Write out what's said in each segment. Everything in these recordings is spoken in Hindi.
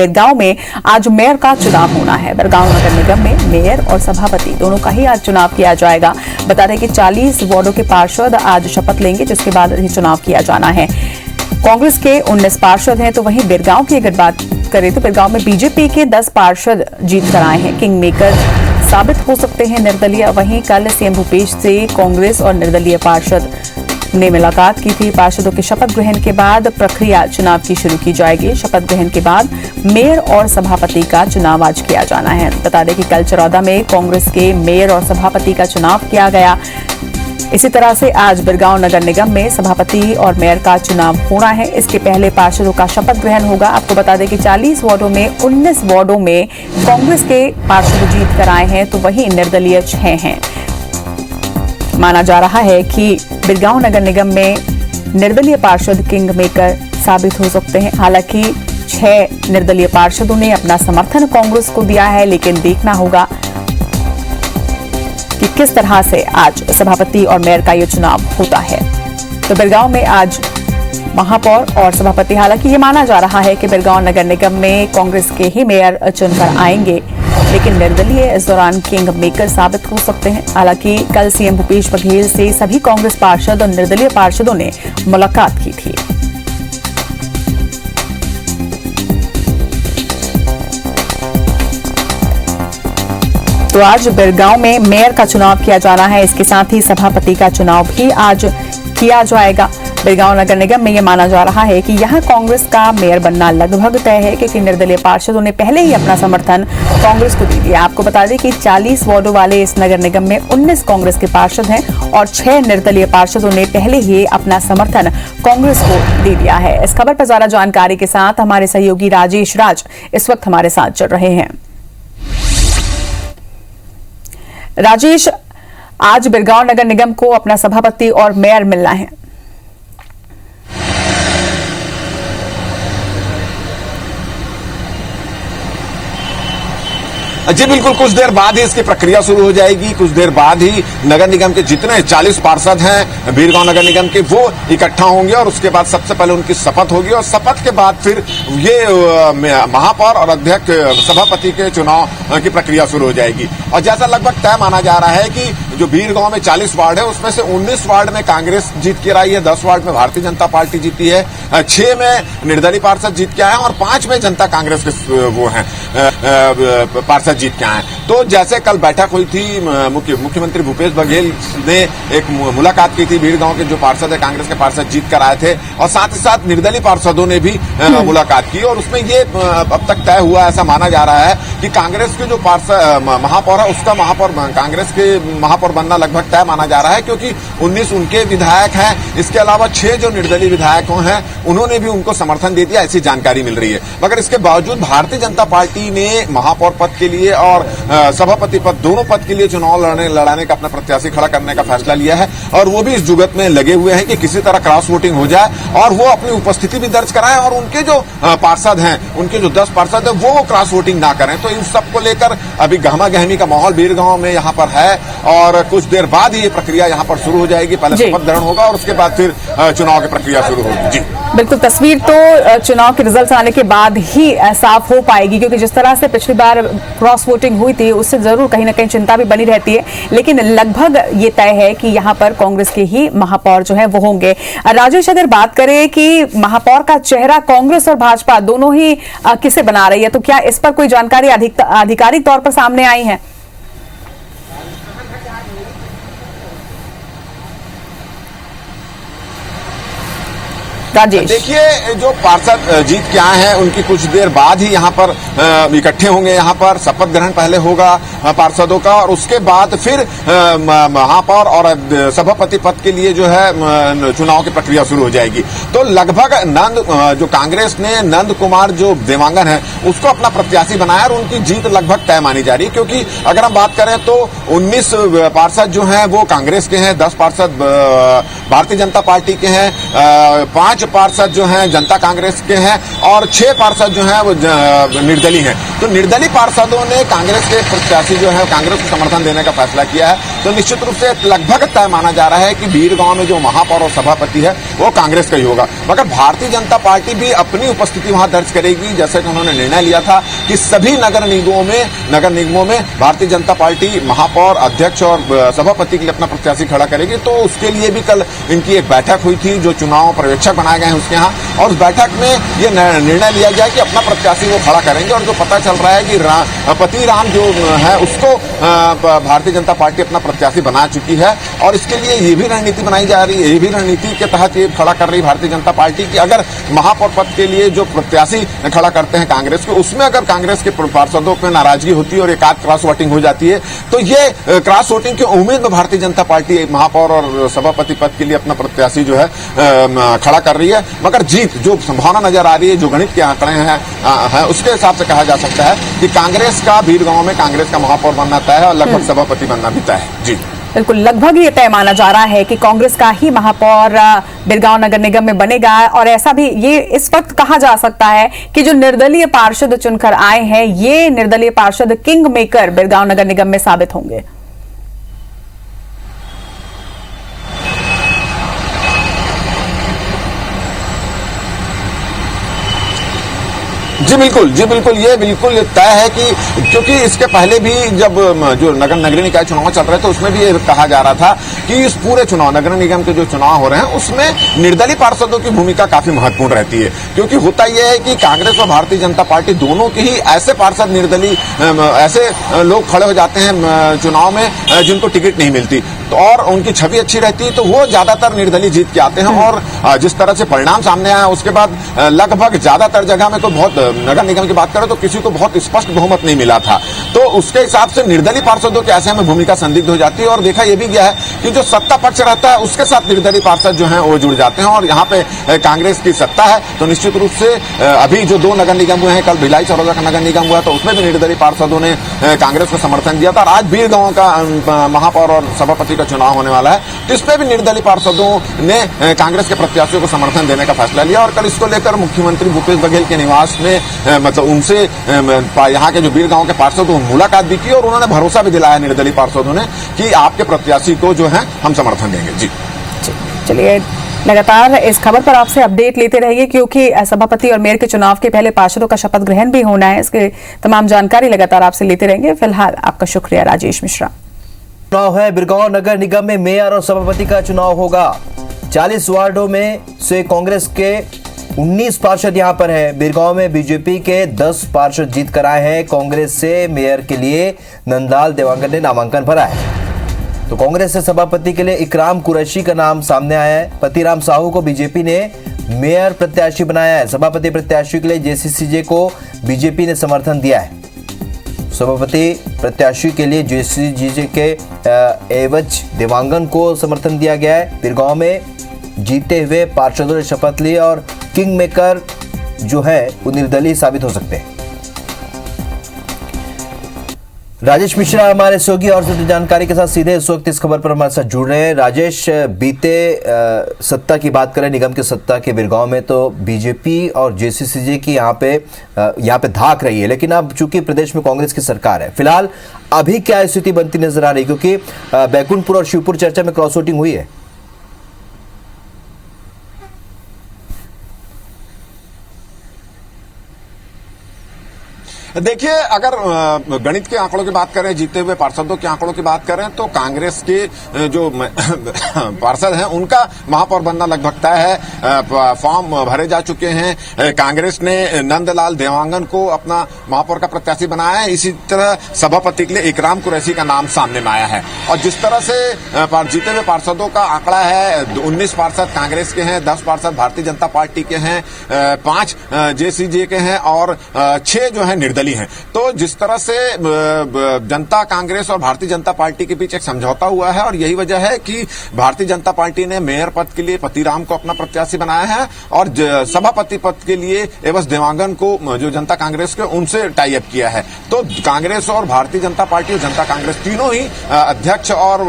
बिरगांव में आज मेयर का चुनाव होना है। बिरगांव नगर निगम में मेयर और सभापति दोनों का ही आज चुनाव किया जाएगा। बता दें कि 40 वार्डों के पार्षद आज शपथ लेंगे, जिसके बाद ही चुनाव किया जाना है। कांग्रेस के 19 पार्षद हैं, तो वहीं बिरगांव की अगर बात करें तो बिरगांव में बीजेपी के 10 पार्षद जीत कर आए हैं। किंग मेकर साबित हो सकते हैं निर्दलीय। वहीं कल सीएम भूपेश से कांग्रेस और निर्दलीय पार्षद ने मुलाकात की थी। पार्षदों के शपथ ग्रहण के बाद प्रक्रिया चुनाव की शुरू की जाएगी। शपथ ग्रहण के बाद मेयर और सभापति का चुनाव आज किया जाना है। बता दें कि कल चरौदा में कांग्रेस के मेयर और सभापति का चुनाव किया गया। इसी तरह से आज बिरगांव नगर निगम में सभापति और मेयर का चुनाव होना है। इसके पहले पार्षदों का शपथ ग्रहण होगा। आपको बता दें कि 40 वार्डों में 19 वार्डों में कांग्रेस के पार्षद जीत कर आए हैं, तो वहीं निर्दलीय 6 हैं। माना जा रहा है कि बिरगांव नगर निगम में निर्दलीय पार्षद किंग मेकर साबित हो सकते हैं। हालांकि 6 निर्दलीय पार्षदों ने अपना समर्थन कांग्रेस को दिया है, लेकिन देखना होगा कि किस तरह से आज सभापति और मेयर का ये चुनाव होता है। तो बिरगांव में आज महापौर और सभापति, हालांकि ये माना जा रहा है कि बिरगांव नगर निगम में कांग्रेस के ही मेयर चुनकर आएंगे, लेकिन निर्दलीय इस दौरान किंग मेकर साबित हो सकते हैं। हालांकि कल सीएम भूपेश बघेल से सभी कांग्रेस पार्षद और निर्दलीय पार्षदों ने मुलाकात की थी। तो आज बिरगांव में मेयर का चुनाव किया जाना है। इसके साथ ही सभापति का चुनाव भी आज किया जाएगा। बिरगांव नगर निगम में यह माना जा रहा है कि यहां कांग्रेस का मेयर बनना लगभग तय है, क्योंकि निर्दलीय पार्षदों ने पहले ही अपना समर्थन कांग्रेस को दे दिया। आपको बता दें कि 40 वार्डों वाले इस नगर निगम में 19 कांग्रेस के पार्षद हैं और 6 निर्दलीय पार्षदों ने पहले ही अपना समर्थन कांग्रेस को दे दिया है। इस खबर पर ज्यादा जानकारी के साथ हमारे सहयोगी राजेश राज इस वक्त हमारे साथ जुड़ रहे हैं। राजेश, आज बिरगांव नगर निगम को अपना सभापति और मेयर मिलना है। जी बिल्कुल, कुछ देर बाद ही इसकी प्रक्रिया शुरू हो जाएगी। कुछ देर बाद ही नगर निगम के जितने 40 पार्षद हैं बिरगांव नगर निगम के, वो इकट्ठा होंगे और उसके बाद सबसे पहले उनकी शपथ होगी और शपथ के बाद फिर ये महापौर और अध्यक्ष सभापति के चुनाव की प्रक्रिया शुरू हो जाएगी। और जैसा लगभग तय माना जा रहा है कि जो बीरगांव में 40 वार्ड है, उसमें से 19 वार्ड में कांग्रेस जीत के आई है, 10 वार्ड में भारतीय जनता पार्टी जीती है, 6 में निर्दलीय पार्षद जीत के आए हैं और 5 में जनता कांग्रेस के वो हैं पार्षद जीत के आए। तो जैसे कल बैठक हुई थी, मुख्यमंत्री भूपेश बघेल ने एक मुलाकात की थी बीरगांव के जो पार्षद है, कांग्रेस के पार्षद जीत कर आए थे, और साथ ही साथ निर्दलीय पार्षदों ने भी मुलाकात की। और उसमें ये अब तक तय हुआ, ऐसा माना जा रहा है कि कांग्रेस के जो पार्षद महापौर है, उसका महापौर कांग्रेस के महापौर बनना लगभग तय माना जा रहा है, क्योंकि 19 उनके विधायक हैं। इसके अलावा 6 जो निर्दलीय विधायकों हैं, उन्होंने भी उनको समर्थन दे दिया, ऐसी जानकारी मिल रही है। मगर इसके बावजूद भारतीय जनता पार्टी ने महापौर पद के लिए और सभापति पद, दोनों पद के लिए चुनाव लड़ाने का अपना प्रत्याशी खड़ा करने का फैसला लिया है। और वो भी इस जुगत में लगे हुए हैं कि किसी तरह क्रॉस वोटिंग हो जाए और वो अपनी उपस्थिति भी दर्ज कराएं और उनके जो पार्षद हैं, उनके जो 10 पार्षद हैं, वो क्रॉस वोटिंग ना करें। तो इन सबको लेकर अभी गहमा गहमी का माहौल बीरगांव में यहाँ पर है और कुछ देर बाद ही ये प्रक्रिया यहाँ पर शुरू हो जाएगी। पहले शपथ ग्रहण होगा और उसके बाद फिर चुनाव की प्रक्रिया शुरू होगी। जी बिल्कुल, तस्वीर तो चुनाव के रिजल्ट आने के बाद ही साफ हो पाएगी, क्योंकि जिस तरह से पिछली बार क्रॉस वोटिंग हुई थी, उससे जरूर कहीं ना कहीं चिंता भी बनी रहती है। लेकिन लगभग ये तय है कि यहाँ पर कांग्रेस के ही महापौर जो है वो होंगे। राजेश, अगर बात करें कि महापौर का चेहरा कांग्रेस और भाजपा दोनों ही किसे बना रही है, तो क्या इस पर कोई जानकारी आधिकारिक तौर पर सामने आई है? देखिए, जो पार्षद जीत के आए हैं उनकी कुछ देर बाद ही यहाँ पर इकट्ठे होंगे। यहाँ पर शपथ ग्रहण पहले होगा पार्षदों का और उसके बाद फिर महापौर और सभापति पद के लिए जो है चुनाव की प्रक्रिया शुरू हो जाएगी। तो लगभग जो कांग्रेस ने नंद कुमार जो देवांगन है उसको अपना प्रत्याशी बनाया और उनकी जीत लगभग तय मानी जा रही है, क्योंकि अगर हम बात करें तो 19 पार्षद जो हैं वो कांग्रेस के हैं, 10 पार्षद भारतीय जनता पार्टी के हैं, 5 पार्षद जो हैं जनता कांग्रेस के हैं और 6 पार्षद जो हैं वो निर्दलीय हैं। तो निर्दलीय पार्षदों ने कांग्रेस के प्रत्याशी जो है कांग्रेस को समर्थन देने का फैसला किया है। तो निश्चित रूप से लगभग तय माना जा रहा है कि बीरगांव में जो महापौर और सभापति है वो कांग्रेस का ही होगा, मगर भारतीय जनता पार्टी भी अपनी उपस्थिति वहां दर्ज करेगी, जैसे कि उन्होंने निर्णय लिया था कि सभी नगर निगमों में भारतीय जनता पार्टी महापौर, अध्यक्ष और सभापति के लिए अपना प्रत्याशी खड़ा करेगी। तो उसके लिए भी कल इनकी एक बैठक हुई थी, जो चुनाव पर्यवेक्षक बनाए गए हैं उसके यहाँ, और उस बैठक में ये निर्णय लिया गया कि अपना प्रत्याशी वो खड़ा करेंगे। और जो पता चल रहा है कि पति राम जो है उसको भारतीय जनता पार्टी अपना प्रत्याशी बना चुकी है, और इसके लिए ये भी रणनीति बनाई जा रही है, ये भी रणनीति के तहत ये खड़ा कर रही भारतीय जनता पार्टी की अगर महापौर पद के लिए जो प्रत्याशी खड़ा करते हैं कांग्रेस के, उसमें अगर कांग्रेस के पार्षदों पर नाराजगी होती है और एक आध क्रॉस वोटिंग हो जाती है, तो ये क्रॉस वोटिंग की उम्मीद में भारतीय जनता पार्टी महापौर और सभापति पद के लिए अपना प्रत्याशी जो है खड़ा कर रही है। मगर जीत जो संभावना नजर आ रही है, जो गणित के आंकड़े हैं उसके हिसाब से कहा जा सकता है कि कांग्रेस का बीरगांव में कांग्रेस का महापौर बनना तय है और लगभग सभापति बनना भी तय है। जी बिल्कुल, लगभग ये तय माना जा रहा है कि कांग्रेस का ही महापौर बीरगांव नगर निगम में बनेगा। और ऐसा भी ये इस वक्त कहा जा सकता है कि जो निर्दलीय पार्षद चुनकर आए हैं, ये निर्दलीय पार्षद किंग मेकर बीरगांव नगर निगम में साबित होंगे। जी बिल्कुल, ये बिल्कुल तय है कि क्योंकि इसके पहले भी जब जो नगरीय निकाय चुनाव चल रहे थे उसमें भी ये कहा जा रहा था कि इस पूरे चुनाव नगर निगम के जो चुनाव हो रहे हैं उसमें निर्दलीय पार्षदों की भूमिका काफी महत्वपूर्ण रहती है। क्योंकि होता यह है कि कांग्रेस और भारतीय जनता पार्टी दोनों के ही ऐसे पार्षद निर्दलीय ऐसे लोग खड़े हो जाते हैं चुनाव में जिनको टिकट नहीं मिलती, तो और उनकी छवि अच्छी रहती है, तो वो ज्यादातर निर्दलीय जीत के आते हैं। और जिस तरह से परिणाम सामने आया उसके बाद लगभग ज्यादातर जगह में कोई बहुत नगर निगम की बात करें तो किसी को बहुत स्पष्ट बहुमत नहीं मिला था, तो उसके हिसाब से निर्दलीय पार्षदों के ऐसे में भूमिका संदिग्ध हो जाती है। और देखा यह भी गया है कि जो सत्ता पक्ष रहता है उसके साथ निर्दलीय पार्षद जो हैं वो जुड़ जाते हैं, और यहाँ पे कांग्रेस की सत्ता है तो निश्चित रूप से अभी जो 2 नगर निगम हुए हैं, कल भिलाई चरौदा का नगर निगम हुआ तो उसमें भी निर्दलीय पार्षदों ने कांग्रेस को समर्थन दिया था, और आज बीरगांव का महापौर और सभापति का चुनाव होने वाला है, तो इसमें भी निर्दलीय पार्षदों ने कांग्रेस के प्रत्याशियों को समर्थन देने का फैसला लिया। और कल इसको लेकर मुख्यमंत्री भूपेश बघेल के निवास में मतलब उनसे यहाँ के जो बीरगांव के पार्षदों मुलाकात भी की, और उन्होंने भरोसा भी दिलाया निर्दलीय पार्षदों ने कि आपके प्रत्याशी को जो है हम समर्थन देंगे। जी चलिए, लगातार इस खबर पर आपसे अपडेट लेते रहिए, क्योंकि सभापति और मेयर के चुनाव के पहले पार्षदों का शपथ ग्रहण भी होना है। इसके तमाम जानकारी लगातार आपसे लेते रहेंगे। फिलहाल आपका शुक्रिया राजेश मिश्रा। चुनाव है, बीरगांव नगर निगम में मेयर और सभापति का चुनाव होगा। 40 वार्डों में से कांग्रेस के 19 पार्षद यहां पर है। बीरगांव में बीजेपी के 10 पार्षद जीत कर आए हैं। कांग्रेस से मेयर के लिए नंदलाल देवांगन ने नामांकन भरा है, तो कांग्रेस से सभापति के लिए इकराम कुरैशी का नाम सामने आया है। पतिराम साहू को बीजेपी ने मेयर प्रत्याशी बनाया है। सभापति प्रत्याशी के लिए जेसीसीजे को बीजेपी ने समर्थन दिया है। सभापति प्रत्याशी के लिए जेसीसीजे के एवज देवांगन को समर्थन दिया गया है। बीरगांव में जीते हुए पार्षदों ने शपथ ली और किंग मेकर जो है वो निर्दलीय साबित हो सकते हैं। राजेश मिश्रा हमारे सहयोगी और जानकारी के साथ सीधे इस वक्त इस खबर पर हमारे साथ जुड़ रहे हैं। राजेश, बीते सत्ता की बात करें, निगम की सत्ता के बीरगांव में, तो बीजेपी और जेसीसीजे की यहाँ पे धाक रही है, लेकिन अब चूंकि प्रदेश में कांग्रेस की सरकार है, फिलहाल अभी क्या स्थिति बनती नजर आ रही, क्योंकि बैकुंठपुर और शिवपुर चर्चा में क्रॉस वोटिंग हुई है। देखिए, अगर गणित के आंकड़ों की बात करें, जीते हुए पार्षदों के आंकड़ों की बात करें, तो कांग्रेस के जो पार्षद हैं उनका महापौर बनना लगभग तय है। फॉर्म भरे जा चुके हैं। कांग्रेस ने नंदलाल देवांगन को अपना महापौर का प्रत्याशी बनाया है। इसी तरह सभापति के लिए इकराम कुरैशी का नाम सामने में आया है। और जिस तरह से जीते हुए पार्षदों का आंकड़ा है, 19 पार्षद कांग्रेस के हैं, 10 पार्षद भारतीय जनता पार्टी के हैं, 5 जेसीजे के हैं और 6 जो है निर्दलीय हैं। तो जिस तरह से जनता कांग्रेस और भारतीय जनता पार्टी के बीच एक समझौता हुआ है, और यही वजह है कि भारतीय जनता पार्टी ने मेयर पद के लिए पतिराम को अपना प्रत्याशी बनाया है, और सभापति पद के लिए एवज देवांगन को जो जनता कांग्रेस के उनसे टाई अप किया है। तो कांग्रेस और भारतीय जनता पार्टी और जनता कांग्रेस तीनों ही अध्यक्ष और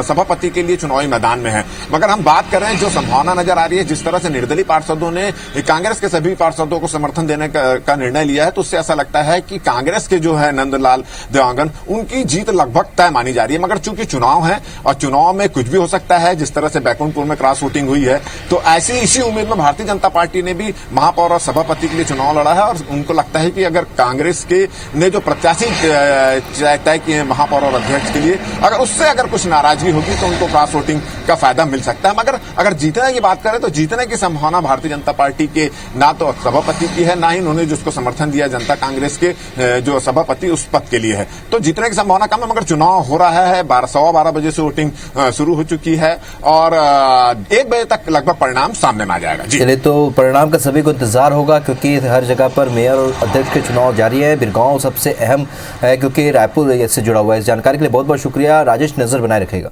सभापति के लिए चुनावी मैदान में है। मगर हम बात करें, जो संभावना नजर आ रही है, जिस तरह से निर्दलीय पार्षदों ने कांग्रेस के सभी पार्षदों को समर्थन देने का निर्णय लिया है, तो उससे ऐसा लगता है है कि कांग्रेस के जो है नंदलाल देवांगन, उनकी जीत लगभग तय मानी जा रही है। मगर चूंकि चुनाव है और चुनाव में कुछ भी हो सकता है, जिस तरह से बैकुंठपुर में क्रॉस वोटिंग हुई है, तो ऐसी इसी उम्मीद में भारतीय जनता पार्टी ने भी महापौर और सभापति के लिए चुनाव लड़ा है। और उनको लगता है कि अगर कांग्रेस के ने जो प्रत्याशी तय किए हैं महापौर और अध्यक्ष के लिए, अगर उससे अगर कुछ नाराजगी होगी तो उनको क्रॉस वोटिंग का फायदा मिल सकता है। मगर अगर जीतने की बात करें तो जीतने की संभावना भारतीय जनता पार्टी के ना तो सभापति की है, ना ही उन्होंने जिसको समर्थन दिया जनता कांग्रेस के जो सभापति उस पद के लिए है, तो जीतने की संभावना कम है। मगर चुनाव हो रहा है, 12:15 बजे से वोटिंग शुरू हो चुकी है और 1 बजे तक लगभग परिणाम सामने में आ जाएगा। चलिए, तो परिणाम का सभी को इंतजार होगा क्योंकि हर जगह पर मेयर और अध्यक्ष के चुनाव जारी है। बिरगांव सबसे अहम है क्योंकि रायपुर इससे जुड़ा हुआ है। इस जानकारी के लिए बहुत बहुत शुक्रिया राजेश, नजर बनाए रखेगा।